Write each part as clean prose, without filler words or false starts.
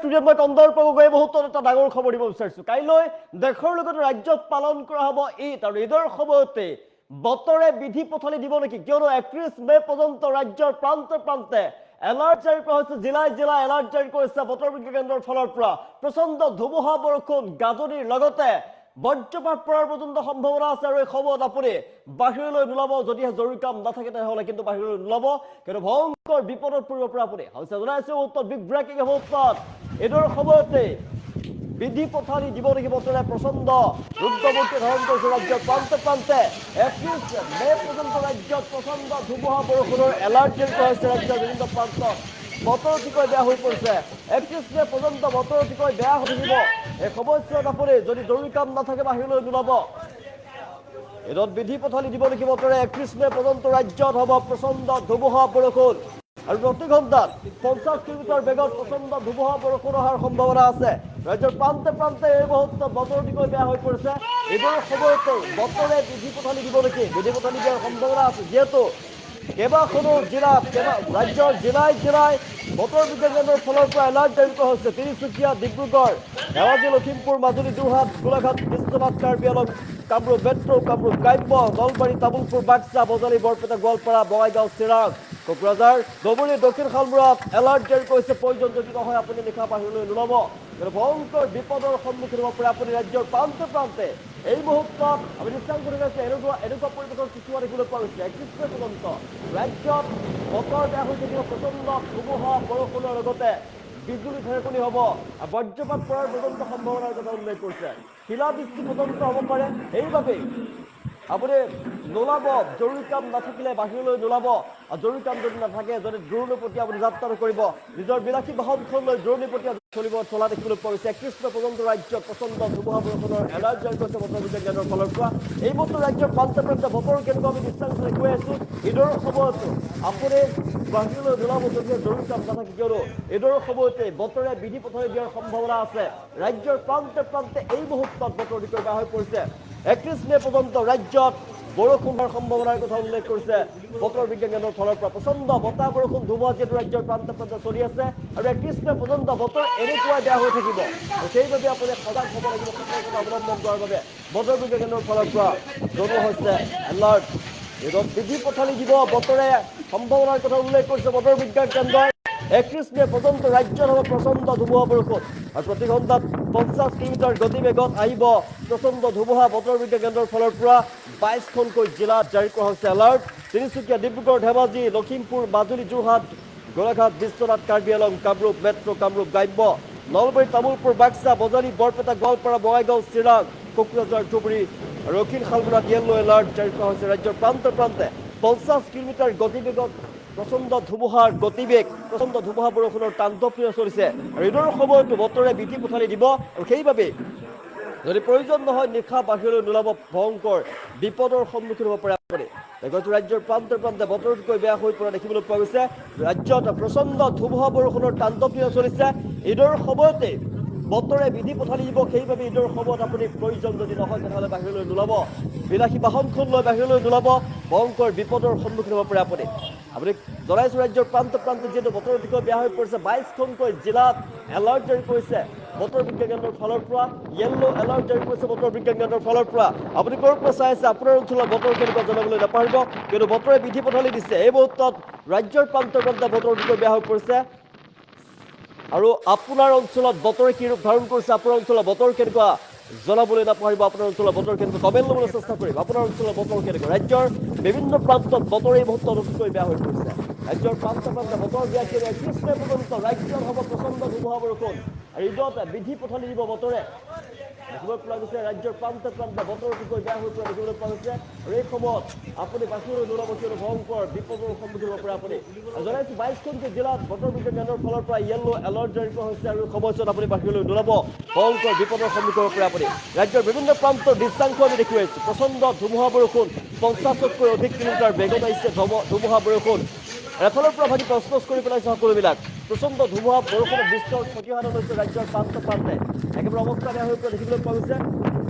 ষ্টুডিঅ'ত মই কন্দৰ্প গগৈয়ে মুহূৰ্তত এটা ডাঙৰ খবৰ দিব বিচাৰিছোঁ। কাইলৈ দেশৰ লগতে ৰাজ্যত পালন কৰা হ'ব ঈদ, আৰু ঈদৰ সময়তে বতৰে বিধি পথালি দিব নেকি? কিয়নো 31 মে পৰ্যন্ত ৰাজ্যৰ প্ৰান্তে প্ৰান্তে এলাৰ্ট জাৰি কৰা হৈছে। জিলাই জিলাই এলাৰ্ট জাৰি কৰিছে বতৰ বিজ্ঞান কেন্দ্ৰৰ ফালৰ পৰা। প্ৰচণ্ড ধুমুহা, বৰষুণ, গাজনিৰ লগতে বজ্ৰপাত পৰাৰ পৰ্যন্ত সম্ভাৱনা আছে। আৰু এই সময়ত আপুনি বাহিৰলৈ নোলাব, যদিহে জৰুৰী কাম নাথাকে তেনেহ'লে কিন্তু বাহিৰলৈ নোলাব, কিন্তু ভয়ংকৰ বিপদত পৰিব পৰা আপুনি। হৈছে জনাইছোঁ উত্তৰ বিগ ব্ৰেকিং মুহূৰ্তত এইটোৰ সময়তে বিধি পথালি দিব নেকি বতৰে? প্ৰচণ্ড ৰুদ্ৰমূৰ্তি ধাৰণ কৰিছে ৰাজ্যৰ প্ৰান্তে প্ৰান্তে। 31 মে পৰ্যন্ত ৰাজ্যত প্ৰচণ্ড ধুমুহা বৰষুণৰ এলাৰ্ট জাৰি কৰা হৈছে ৰাজ্যৰ বিভিন্ন প্ৰান্তত। বতৰ অতিকৈ বেয়া হৈ পৰিছে। 31 মে পৰ্যন্ত বতৰ অতিকৈ বেয়া হৈ থাকিব। এই সময়ছোৱাত আপুনি যদি জৰুৰী কাম নাথাকে বাহিৰলৈ নোলাব। ঈদত বিধি পথালি দিব নেকি বতৰে? 31 মে পৰ্যন্ত ৰাজ্যত হ'ব প্ৰচণ্ড ধুমুহা বৰষুণ, আৰু প্ৰতি ঘণ্টাত 50 কিলোমিটাৰ বেগত প্ৰচণ্ড ধুমুহা বৰষুণ অহাৰ সম্ভাৱনা আছে। ৰাজ্যৰ প্ৰান্তে প্ৰান্তে এই মুহূৰ্তত বতৰ অতিকৈ বেয়া হৈ পৰিছে। এইবোৰৰ সময়তে বতৰে বিধি পথালি দিব নেকি? বিধি পথালি দিয়াৰ সম্ভাৱনা আছে, যিহেতু কেইবাখনো জিলাত ৰাজ্যৰ জিলাই জিলাই বতৰ বিজ্ঞান কেন্দ্ৰৰ ফালৰ পৰা এলাৰ্ট জাৰি কৰা হৈছে। তিনিচুকীয়া, ডিব্ৰুগড়, ধেমাজি, লখিমপুৰ, মাজুলী, যোৰহাট, গোলাঘাট, বিশ্বনাথ, কাৰ্বি আংলং, কামৰূপ মেট্ৰ', কামৰূপ গ্ৰাম্য, নলবাৰী, তামুলপুৰ, বাক্সা, বজালী, বৰপেটা, গোৱালপাৰা, বঙাইগাঁও, চিৰাং, কোকৰাঝাৰ, ধুবুৰী, দক্ষিণ শালমৰাত এলাৰ্ট জাৰি কৰিছে। প্ৰয়োজন যদি নহয় আপুনি নিশা বাহিৰলৈ নোলাব, কিন্তু ভয়ংকৰ বিপদৰ সন্মুখীন হ'ব পাৰে আপুনি ৰাজ্যৰ প্ৰান্তে প্ৰান্তে। এই মুহূৰ্তত আমি নিশ্চয় কৰি আছোঁ এনেকুৱা পৰিৱেশৰ সৃষ্টি হোৱা দেখিবলৈ পোৱা গৈছে। 31 মে পৰ্যন্ত ৰাজ্যত বতৰ বেয়া হৈ থাকিব। প্ৰচণ্ড ধুমুহা বৰষুণৰ লগতে বিজুলী ঢেৰেকনি হ'ব, আৰু বজ্ৰপাত পৰাৰ পৰ্যন্ত সম্ভাৱনাৰ কথা উল্লেখ কৰিছে। শিলাবৃষ্টি পৰ্যন্ত হ'ব পাৰে। সেইবাবেই আপুনি নোলাব, জৰুৰী কাম নাথাকিলে বাহিৰলৈ নোলাব। আৰু জৰুৰী কাম যদি নাথাকে, যদি দূৰলৈ প্ৰতি আপুনি যাত্ৰা কৰিব, নিজৰ বিলাসী বাহনখন লৈ দূৰণি প্ৰতি চলা দেখিবলৈ পোৱা গৈছে। 31 মে পৰ্যন্ত ৰাজ্যত প্ৰচণ্ড ধুমুহা বৰষুণৰ এলাৰ্ট জাৰি কৰিছে বতৰ বিজ্ঞান কেন্দ্ৰৰ ফালৰ পৰা। এই বতৰ ৰাজ্যৰ প্ৰান্তে প্ৰান্তে বতৰ কেনেকুৱা আমি দৃষ্টান্তৰে কৈ আছোঁ। ঈদৰ সময়তো আপুনি বাহিৰলৈ নোলাব যদিহে জৰুৰী কাম নাথাকে, কিয়নো ঈদৰ সময়তে বতৰে বিধি পথালি দিয়াৰ সম্ভাৱনা আছে। ৰাজ্যৰ প্ৰান্তে প্ৰান্তে এই মুহূৰ্তত বতৰ অতিকৈ বেয়া হৈ পৰিছে। 31 মে পৰ্যন্ত ৰাজ্যত বৰষুণ হোৱাৰ সম্ভাৱনাৰ কথা উল্লেখ কৰিছে বতৰ বিজ্ঞান কেন্দ্ৰৰ ফালৰ পৰা। প্ৰচণ্ড বতাহ, বৰষুণ, ধুমুহা যিহেতু ৰাজ্যৰ প্ৰান্তে প্ৰান্তে চলি আছে, আৰু 31 মে পৰ্যন্ত বতৰ এনেকুৱাই বেয়া হৈ থাকিব। আৰু সেইবাবে আপুনি সজাগ হ'ব লাগিব, সতৰ্কতা অৱলম্বন কৰাৰ বাবে বতৰ বিজ্ঞান কেন্দ্ৰৰ ফালৰ পৰা জনোৱা হৈছে এলাৰ্ট। ঈদত বিধি পথালি দিব বতৰে সম্ভাৱনাৰ কথা উল্লেখ কৰিছে বতৰ বিজ্ঞান কেন্দ্ৰই। 31 মে পৰ্যন্ত ৰাজ্যত হ'ব প্ৰচণ্ড ধুমুহা বৰষুণ, আৰু প্ৰতি ঘণ্টাত 50 কিলোমিটাৰ গতিবেগত আহিব প্ৰচণ্ড ধুমুহা। বতৰ বিজ্ঞান কেন্দ্ৰৰ ফালৰ পৰা 22খনকৈ জিলাত জাৰি কৰা হৈছে এলাৰ্ট। তিনিচুকীয়া, ডিব্ৰুগড়, ধেমাজি, লখিমপুৰ, মাজুলী, যোৰহাট, গোলাঘাট, বিশ্বনাথ, কাৰ্বি আংলং, কামৰূপ মেট্ৰ', কামৰূপ গ্ৰাম্য, নলবাৰী, তামুলপুৰ, বাক্সা, বজালী, বৰপেটা, গোৱালপাৰা, বঙাইগাঁও, চিৰাং, কোকৰাঝাৰ, ধুবুৰী, দক্ষিণ শালমৰাত য়েল্লো এলাৰ্ট জাৰি কৰা হৈছে। ৰাজ্যৰ প্ৰান্তে প্ৰান্তে 50 কিলোমিটাৰ গতিবেগত প্ৰচণ্ড ধুমুহাৰ গতিবেগ, প্ৰচণ্ড ধুমুহা বৰষুণৰ তাণ্ডৱ চলিছে। আৰু ঈদৰ সময়তো বতৰে বিধি পথালি দিব, আৰু সেইবাবে যদি প্ৰয়োজন নহয় নিশা বাহিৰলৈ নোলাব, ভয়ংকৰ বিপদৰ সন্মুখীন হ'ব পাৰে আপুনি। ৰাজ্যৰ প্ৰান্তে প্ৰান্তে বতৰতকৈ বেয়া হৈ পৰা দেখিবলৈ পোৱা গৈছে। ৰাজ্যত প্ৰচণ্ড ধুমুহা বৰষুণৰ তাণ্ডৱ চলিছে। ঈদৰ সময়তে বতৰে বিধি পথালি দিব, সেইবাবে ঈদৰ সময়ত আপুনি প্ৰয়োজন যদি নহয় তেনেহ'লে বাহিৰলৈ নোলাব, বিলাসী বাহনখন লৈ বাহিৰলৈ নোলাব, ভয়ংকৰ বিপদৰ সন্মুখীন হ'ব পাৰে আপুনি। জনাইছোঁ ৰাজ্যৰ প্ৰান্তে প্ৰান্তে যিহেতু বতৰ অতিকৈ বেয়া হৈ পৰিছে, 22খনকৈ জিলাত এলাৰ্ট জাৰি কৰিছে বতৰ বিজ্ঞান কেন্দ্ৰৰ ফালৰ পৰা। য়েল্লো এলাৰ্ট জাৰি কৰিছে বতৰ বিজ্ঞান কেন্দ্ৰৰ ফালৰ পৰা। আপুনি ক'ৰ পৰা চাই আছে, আপোনাৰ অঞ্চলত বতৰ কেনেকুৱা জনাবলৈ নাপাহৰিব, কিন্তু বতৰে বিধি পথালি দিছে। এই মুহূৰ্তত ৰাজ্যৰ প্ৰান্তে প্ৰান্তে বতৰ অতিকৈ বেয়া হৈ পৰিছে, আৰু আপোনাৰ অঞ্চলত বতৰে কি ৰূপ ধাৰণ কৰিছে, আপোনাৰ অঞ্চলত বতৰ কেনেকুৱা জনাবলৈ নাপাহৰিব। আপোনাৰ অঞ্চলৰ বতৰ কেনেকুৱা কমেণ্ট ল'বলৈ চেষ্টা কৰিম। আপোনাৰ অঞ্চলৰ বতৰ কেনেকুৱা? ৰাজ্যৰ বিভিন্ন প্ৰান্তত বতৰ এই মুহূৰ্তত অতিকৈ বেয়া হৈ পৰিছে। ৰাজ্যৰ প্ৰান্তে প্ৰান্তে বতৰ বেয়া, কিয়নো 31 মে পৰ্যন্ত ৰাজ্যত হ'ব প্ৰচণ্ড ধুমুহা বৰষুণ, আৰু ঈদত বিধি পথালি দিব বতৰে। দেখিবলৈ পোৱা গৈছে ৰাজ্যৰ প্ৰান্তে প্ৰান্তে বতৰ অতিকৈ বেয়া হৈ পৰা দেখিবলৈ পোৱা গৈছে। আৰু এই সময়ত আপুনি বাহিৰলৈ নোলাব, কিয়নো ভয়ংকৰ বিপদৰ সন্মুখীন হ'ব পাৰে আপুনি। জনাইছোঁ 22খনকৈ জিলাত বতৰ বিজ্ঞান কেন্দ্ৰৰ ফালৰ পৰা য়েল্লো এলাৰ্ট জাৰি কৰা হৈছে, আৰু সময়ছোৱাত আপুনি বাহিৰলৈ নোলাব, ভয়ংকৰ বিপদৰ সন্মুখীন হ'ব পাৰে আপুনি। ৰাজ্যৰ বিভিন্ন প্ৰান্তৰ দৃশ্যাংশ আমি দেখুৱাই আছোঁ। প্ৰচণ্ড ধুমুহা বৰষুণ, 50তকৈ অধিক কিলোমিটাৰ বেগত আহিছে ধুমুহা বৰষুণ। এফালৰ পৰা ভাগি তছনছ কৰি পেলাইছে সকলোবিলাক। প্ৰচণ্ড ধুমুহা বৰষুণৰ বিস্তৰ ক্ষতিসাধন হৈছে ৰাজ্যৰ প্ৰান্তে প্ৰান্তে। একেবাৰে অৱস্থা বেয়া হৈ পৰা দেখিবলৈ পোৱা গৈছে।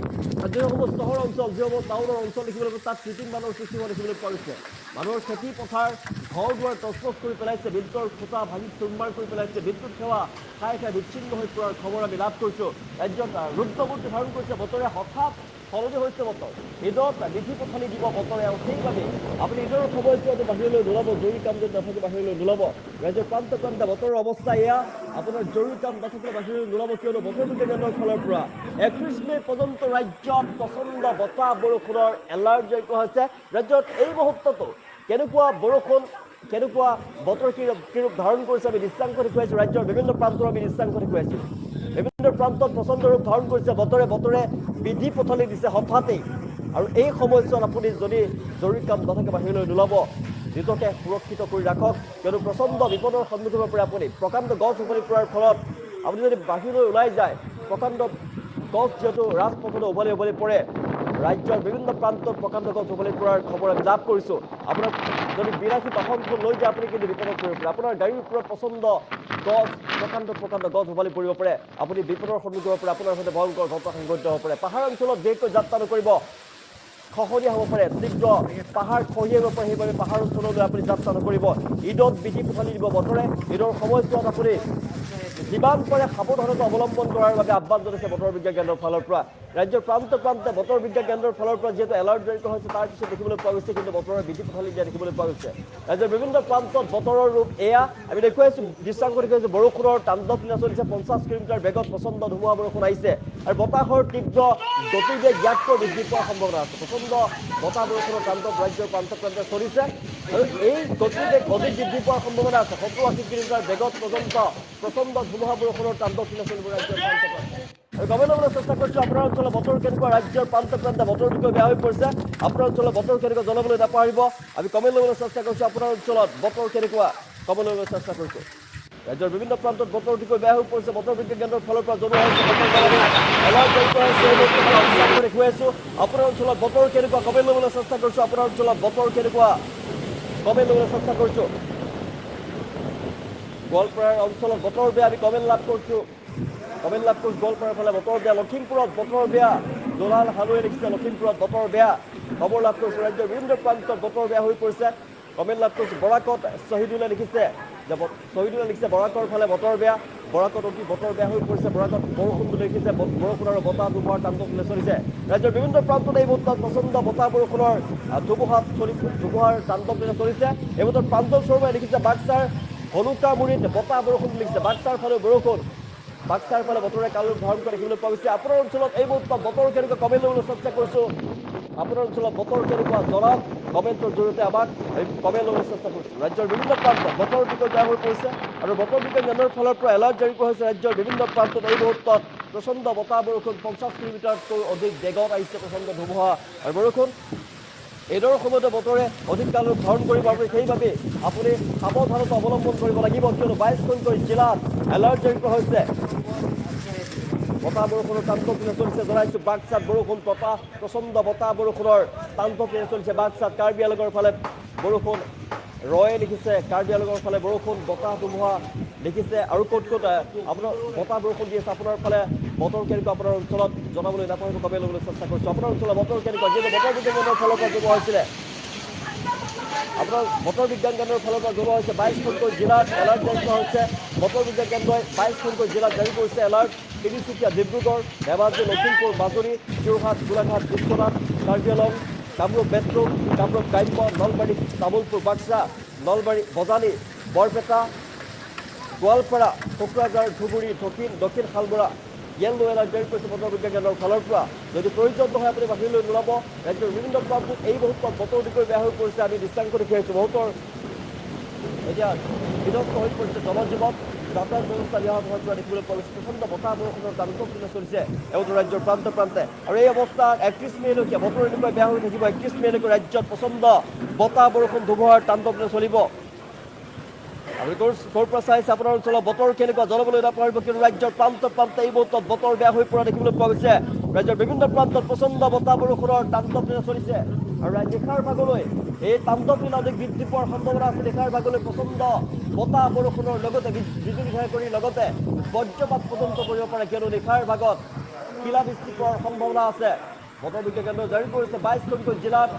যিসমূহ চহৰ অঞ্চল যিসমূহ টাউনৰ অঞ্চল দেখিবলৈ পোৱা তাত কৃত্ৰিম বানৰ সৃষ্টি হোৱা দেখিবলৈ পোৱা গৈছে মানুহৰ খেতি পথাৰ ঘৰ দুৱাৰ তছনছ কৰি পেলাইছে বিদ্যুতৰ খুঁটা ভাঙি চুৰমাৰ কৰি পেলাইছে বিদ্যুৎ সেৱা ঠায়ে ঠায়ে বিচ্ছিন্ন হৈ পৰাৰ খবৰ আমি লাভ কৰিছোঁ ৰাজ্যত ৰুদ্ৰমূৰ্তি ধাৰণ কৰিছে বতৰে হঠাৎ সলনি হৈছে বতৰ ঈদত বিধি পথালি দিব বতৰে আৰু সেইবাবে আপুনি ঈদৰ সময়ছোৱাটো বাহিৰলৈ নোলাব জৰুৰী কাম যদি নাথাকে বাহিৰলৈ নোলাব ৰাজ্যৰ প্ৰান্ত প্ৰান্তে বতৰৰ অৱস্থা এয়া আপোনাৰ জৰুৰী কাম নাথাকিলে বাহিৰলৈ নোলাব কিয়নো বতৰ বিজ্ঞান কেন্দ্ৰৰ ফালৰ পৰা 31 মে পৰ্যন্ত ৰাজ্যত প্ৰচণ্ড বতাহ বৰষুণৰ এলাৰ্ট জাৰি কৰা হৈছে ৰাজ্যত এই মুহূৰ্ততো কেনেকুৱা বৰষুণ কেনেকুৱা বতৰ কি ৰূপ ধাৰণ কৰিছে আমি দৃশ্যাংশ দেখুৱাইছোঁ ৰাজ্যৰ বিভিন্ন প্ৰান্তৰ আমি দৃশ্যাংশ দেখুৱাইছোঁ বিভিন্ন প্ৰান্তত প্ৰচণ্ড ৰূপ ধাৰণ কৰিছে বতৰে বতৰে বিধি পথালি দিছে হঠাতেই আৰু এই সময়ছোৱাত আপুনি যদি জৰুৰী কাম নাথাকে বাহিৰলৈ নোলাব নিজকে সুৰক্ষিত কৰি ৰাখক কিয়নো প্ৰচণ্ড বিপদৰ সন্মুখীন হ'ব পাৰে আপুনি প্ৰকাণ্ড গছ উভালি পৰাৰ ফলত আপুনি যদি বাহিৰলৈ ওলাই যায় প্ৰকাণ্ড গছ যিহেতু ৰাজপথলৈ উভালি উভালি পৰে ৰাজ্যৰ বিভিন্ন প্ৰান্তত প্ৰকাণ্ড গছ উভালি পৰাৰ খবৰ আমি লাভ কৰিছোঁ আপোনাৰ যদি বিলাসী বাহনখন লৈ যায় আপুনি কিন্তু বিপদত পৰিব পাৰে আপোনাৰ গাড়ীৰ ওপৰত প্ৰচণ্ড গছ প্ৰকাণ্ড গছ উভালি পৰিব পাৰে আপুনি বিপদৰ সন্মুখীন হ'ব পাৰে আপোনাৰ সৈতে ভয়ংকৰ ঘটনা সংঘটিত হ'ব পাৰে পাহাৰ অঞ্চলত বিশেষকৈ যাত্ৰা নকৰিব খহনীয়া হ'ব পাৰে তীব্ৰ পাহাৰ খহি আহিব পাৰে সেইবাবে পাহাৰ অঞ্চললৈ আপুনি যাত্ৰা নকৰিব ঈদত বিধি পথালি দিব বতৰে ঈদৰ সময়ছোৱাত আপুনি যিমান পাৰে সাৱধানতা অৱলম্বন কৰাৰ বাবে আহ্বান জনাইছে বতৰ বিজ্ঞান কেন্দ্ৰৰ ফালৰ পৰা ৰাজ্যৰ প্ৰান্তে প্ৰান্তে বতৰ বিজ্ঞান কেন্দ্ৰৰ ফালৰ পৰা যিহেতু এলাৰ্ট জাৰি কৰা হৈছে তাৰ পিছত দেখিবলৈ পোৱা গৈছে কিন্তু বতৰৰ বিধি পথালি দিয়া দেখিবলৈ পোৱা গৈছে ৰাজ্যৰ বিভিন্ন প্ৰান্তত বতৰৰ ৰূপ এয়া আমি দেখুৱাইছোঁ দৃশ্যাংশ দেখুৱাইছোঁ বৰষুণৰ তাণ্ডৱ লীলা চলিছে 50 কিলোমিটাৰ বেগত প্ৰচণ্ড ধুমুহা বৰষুণ আহিছে আৰু বতাহৰ তীব্ৰ গতিবেগ ইয়াতকৈ বৃদ্ধি পোৱাৰ সম্ভাৱনা আছে প্ৰচণ্ড বতাহ বৰষুণৰ তাণ্ডৱ ৰাজ্যৰ প্ৰান্তে প্ৰান্তে চলিছে আৰু এই গতিবেগ অধিক বৃদ্ধি পোৱাৰ সম্ভাৱনা আছে 70-80 কিলোমিটাৰ বেগত পৰ্যন্ত প্ৰচণ্ড ধুমুহা বৰষুণৰ তাণ্ডৱ লীলা চলিব ৰাজ্যৰ প্ৰান্তে প্ৰান্তে আৰু গমে ল'বলৈ চেষ্টা কৰিছোঁ আপোনাৰ অঞ্চলৰ বতৰ কেনেকুৱা ৰাজ্যৰ প্ৰান্তে প্ৰান্তে বতৰ বিষয়ে বেয়া হৈ পৰিছে আপোনাৰ অঞ্চলৰ বতৰ কেনেকুৱা জনাবলৈ নাপাহৰিব আমি কমে ল'বলৈ চেষ্টা কৰিছোঁ আপোনাৰ অঞ্চলত বতৰ কেনেকুৱা কমে ল'বলৈ চেষ্টা কৰিছোঁ ৰাজ্যৰ বিভিন্ন প্ৰান্তত বতৰ বিষয়ে বেয়া হৈ পৰিছে বতৰ বিজ্ঞান কেন্দ্ৰৰ ফালৰ পৰা জনোৱা হৈছে এলাৰ্ট জাৰি কৰা হৈছে দেখুৱাইছোঁ আপোনাৰ অঞ্চলত বতৰ কেনেকুৱা কমে ল'বলৈ চেষ্টা কৰিছোঁ আপোনাৰ অঞ্চলত বতৰ কেনেকুৱা কমে ল'বলৈ চেষ্টা কৰিছোঁ গোৱালপাৰাৰ অঞ্চলত বতৰ বেয়া আমি কমেণ্ট লাভ কৰিছোঁ গোৱালপাৰাৰ ফালে বতৰ বেয়া লখিমপুৰত বতৰ বেয়া দলাল হালুৱে লিখিছে লখিমপুৰত বতৰ বেয়া খবৰ লাভ কৰিছোঁ ৰাজ্যৰ বিভিন্ন প্ৰান্তত বতৰ বেয়া হৈ পৰিছে কমেণ্ট লাভ কৰিছোঁ বৰাকত শ্বহীদুলে লিখিছে বৰাকৰ ফালে বতৰ বেয়া বৰাকত অতি বতৰ বেয়া হৈ পৰিছে বৰাকত বৰষুণ লিখিছে বৰষুণ আৰু বতাহ ধুমুহাৰ তাণ্ডৱ চলিছে ৰাজ্যৰ বিভিন্ন প্ৰান্তত এই মুহূৰ্তত প্ৰচণ্ড বতাহ বৰষুণৰ ধুমুহাৰ তাণ্ডৱ চলিছে এই মুহূৰ্তত প্ৰাঞ্জল শৰ্মাই লিখিছে বাক্সাৰ হলুকামুৰিত বতাহ বৰষুণ লিখিছে বাক্সাৰ ফালে বৰষুণ বাক্সাৰ ফালে বতৰে কাল ৰূপ ধাৰণ কৰা দেখিবলৈ পোৱা গৈছে আপোনাৰ অঞ্চলত এই মুহূৰ্তত বতৰ কেনেকুৱা কমেণ্ট ল'বলৈ চেষ্টা কৰিছোঁ আপোনাৰ অঞ্চলত বতৰ কেনেকুৱা জনাওক কমেণ্টৰ জৰিয়তে আমাক কমেণ্ট ল'বলৈ চেষ্টা কৰিছোঁ ৰাজ্যৰ বিভিন্ন প্ৰান্তত বতৰ বিষয়ে বেয়া হৈ পৰিছে আৰু বতৰ বিজ্ঞান কেন্দ্ৰৰ ফালৰ পৰা এলাৰ্ট জাৰি কৰা হৈছে ৰাজ্যৰ বিভিন্ন প্ৰান্তত এই মুহূৰ্তত প্ৰচণ্ড বতাহ বৰষুণ 50 কিলোমিটাৰতকৈ অধিক বেগত আহিছে প্ৰচণ্ড ধুমুহা আৰু বৰষুণ এইদৰে সময়তে বতৰে অধিক কাল ৰূপ ধাৰণ কৰিব আৰু সেইবাবে আপুনি সাৱধানতা অৱলম্বন কৰিব লাগিব কিয়নো 22খনকৈ জিলাত এলাৰ্ট জাৰি কৰা হৈছে বতাহ বৰষুণৰ তাণ্ডৱ চলিছে জনাইছোঁ বাক্সাত বৰষুণ প্ৰচণ্ড বতাহ বৰষুণৰ তাণ্ডৱ চলিছে বাক্সাত কাৰ্বি আংলঙৰ ফালে বৰষুণ ৰয়ে লিখিছে কাৰ্বি আংলঙৰ ফালে বৰষুণ বতাহ ধুমুহা লিখিছে আৰু ক'ত আপোনাৰ বতাহ বৰষুণ দি আছে আপোনাৰ ফালে বতৰ কেনেকুৱা আপোনাৰ অঞ্চলত জনাবলৈ নাপাহৰিব কমেণ্ট ল'বলৈ চেষ্টা কৰিছোঁ আপোনাৰ অঞ্চলত বতৰ কেনেকুৱা যিহেতু বতৰ বিজ্ঞান কেন্দ্ৰৰ ফালৰ পৰা জনোৱা হৈছিলে আপোনাৰ বতৰ বিজ্ঞান কেন্দ্ৰৰ ফালৰ পৰা জনোৱা হৈছে 22খনকৈ জিলাত এলাৰ্ট জাৰি কৰা হৈছে বতৰ বিজ্ঞান কেন্দ্ৰই 22খনকৈ জিলাত জাৰি কৰিছে এলাৰ্ট তিনিচুকীয়া ডিব্ৰুগড় ধেমাজি লখিমপুৰ মাজুলী যোৰহাট গোলাঘাট বিশ্বনাথ কাৰ্বি আংলং কামৰূপ মেট্ৰ' কামৰূপ গ্ৰাম্য নলবাৰী তামুলপুৰ বাক্সা নলবাৰী বজালী বৰপেটা গোৱালপাৰা কোকৰাঝাৰ ধুবুৰী দক্ষিণ শালমৰা য়েল্লো এলাৰ্ট জাৰি কৰিছে বতৰ বিজ্ঞান কেন্দ্ৰৰ ফালৰ পৰা যদি প্ৰয়োজন নহয় আপুনি বাহিৰলৈ নোলাব ৰাজ্যৰ বিভিন্ন প্ৰান্তত এই মুহূৰ্তত বতৰ বিষয়ে বেয়া হৈ পৰিছে আমি দৃশ্যাংশ দেখুৱাইছোঁ বহুতৰ এতিয়া বিধ্বস্ত হৈ পৰিছে জনজীৱন যাতায়াত ব্যৱস্থা ব্যাহত হৈ পৰা দেখিবলৈ পোৱা গৈছে প্ৰচণ্ড বতাহ বৰষুণৰ তাণ্ডৱ চলিছে এইটো ৰাজ্যৰ প্ৰান্তে প্ৰান্তে আৰু এই অৱস্থাত 31 মেলৈকে বতৰ এনেকুৱা বেয়া হৈ থাকিব 31 মেলৈকে ৰাজ্যত প্ৰচণ্ড বতাহ বৰষুণ ধুমুহাৰ তাণ্ডৱ চলিব আপুনি ক'ৰ পৰা চাইছে আপোনাৰ অঞ্চলত বতৰ কেনেকুৱা জনাবলৈ নাপাহৰিব কিয়নো ৰাজ্যৰ প্ৰান্তে প্ৰান্তে এই মুহূৰ্তত বতৰ বেয়া হৈ পৰা দেখিবলৈ পোৱা গৈছে ৰাজ্যৰ বিভিন্ন প্ৰান্তত প্ৰচণ্ড বতাহ বৰষুণৰ তাণ্ডৱ চলিছে আৰু নিশাৰ ভাগলৈ এই তাণ্ডৱ লীলা অধিক বৃদ্ধি পোৱাৰ সম্ভাৱনা আছে নিশাৰ ভাগলৈ প্ৰচণ্ড বতাহ বৰষুণৰ লগতে বিজুলী ঢেৰেকনিৰ লগতে বজ্ৰপাত পৰ্যন্ত কৰিব পাৰে কিয়নো নিশাৰ ভাগত শিলাবৃষ্টি পোৱাৰ সম্ভাৱনা আছে বতৰ বিজ্ঞান কেন্দ্ৰই জাৰি কৰিছে 22খনকৈ জিলাত